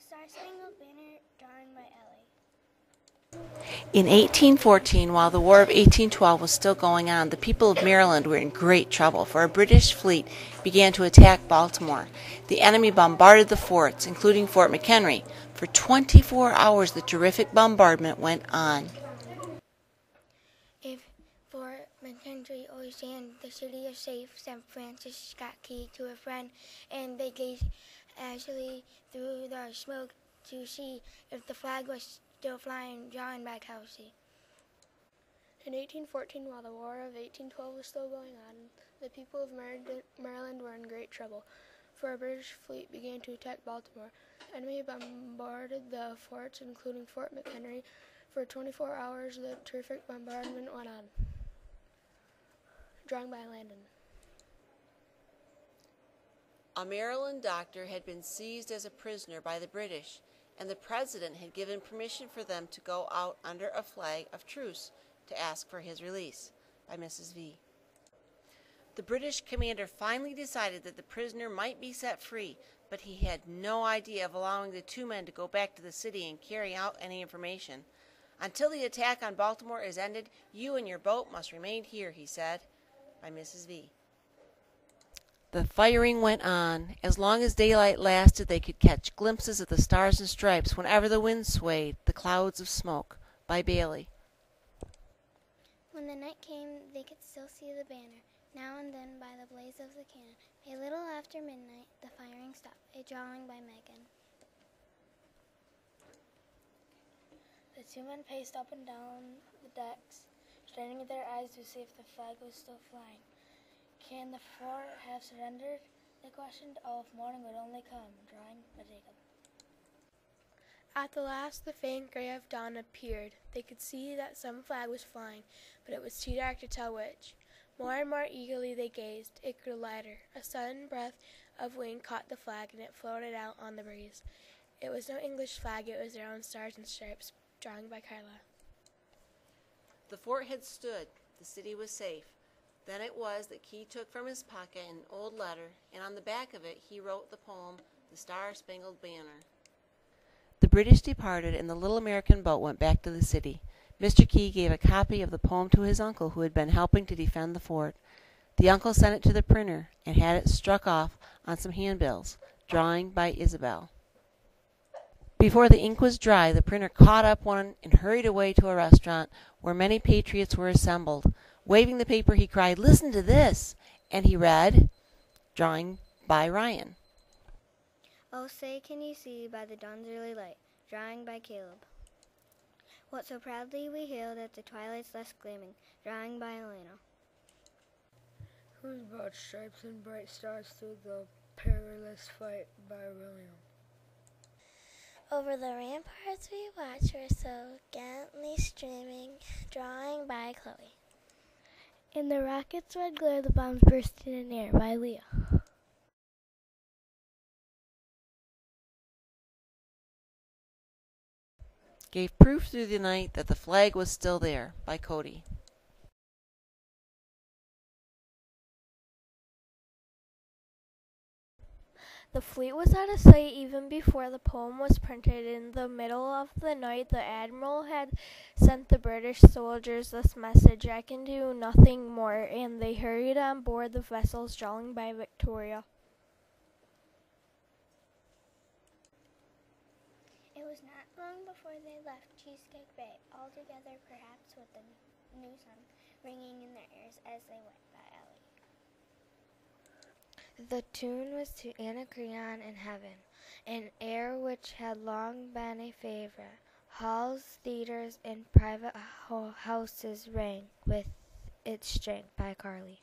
Star Spangled Banner, drawn by Ellie. In 1814, while the War of 1812 was still going on, the people of Maryland were in great trouble, for a British fleet began to attack Baltimore. The enemy bombarded the forts, including Fort McHenry. For 24 hours, the terrific bombardment went on. If Fort McHenry always stand, the city is safe, St. Francis got key to a friend, and they gazed anxiously through the smoke to see if the flag was still flying, drawn by Kelsey. In 1814, while the War of 1812 was still going on, the people of Maryland were in great trouble, for a British fleet began to attack Baltimore. The enemy bombarded the forts, including Fort McHenry. For 24 hours, the terrific bombardment went on. Drawn by Landon. A Maryland doctor had been seized as a prisoner by the British, and the president had given permission for them to go out under a flag of truce to ask for his release. By Mrs. V. The British commander finally decided that the prisoner might be set free, but he had no idea of allowing the two men to go back to the city and carry out any information. "Until the attack on Baltimore is ended, you and your boat must remain here," he said. By Mrs. V. The firing went on. As long as daylight lasted, they could catch glimpses of the stars and stripes whenever the wind swayed the clouds of smoke. By Bailey. When the night came, they could still see the banner, now and then by the blaze of the cannon. A little after midnight, the firing stopped, a drawing by Megan. The two men paced up and down the decks, straining at their eyes to see if the flag was still flying. "Can the fort have surrendered?" they questioned. "Oh, if morning would only come," drawing by Jacob. At the last, the faint gray of dawn appeared. They could see that some flag was flying, but it was too dark to tell which. More and more eagerly they gazed. It grew lighter. A sudden breath of wind caught the flag, and it floated out on the breeze. It was no English flag, it was their own stars and stripes. Drawing by Carla. The fort had stood. The city was safe. Then it was that Key took from his pocket an old letter, and on the back of it he wrote the poem, "The Star Spangled Banner." The British departed, and the little American boat went back to the city. Mr. Key gave a copy of the poem to his uncle, who had been helping to defend the fort. The uncle sent it to the printer, and had it struck off on some handbills. Drawing by Isabel. Before the ink was dry, the printer caught up one and hurried away to a restaurant where many patriots were assembled. Waving the paper, he cried, "Listen to this!" And he read, drawing by Ryan. "Oh, say, can you see by the dawn's early light," drawing by Caleb, "what so proudly we hailed at the twilight's last gleaming," drawing by Elena. "Whose broad stripes and bright stars through the perilous fight," by William. "Over the ramparts we watch were so gallantly streaming," drawing by Chloe. "In the rocket's red glare the bombs bursting in air," by Leah. Gave proof through the night that the flag was still there. By Cody. The fleet was out of sight even before the poem was printed. In the middle of the night, the admiral had sent the British soldiers this message: "I can do nothing more," and they hurried on board the vessels, drawing by Victoria. It was not long before they left Cheesecake Bay, all together, perhaps with the new sun ringing in their ears as they went. By Ellie. The tune was to Anacreon in heaven, an air which had long been a favorite. Halls, theaters, and private houses rang with its strength. By Carly.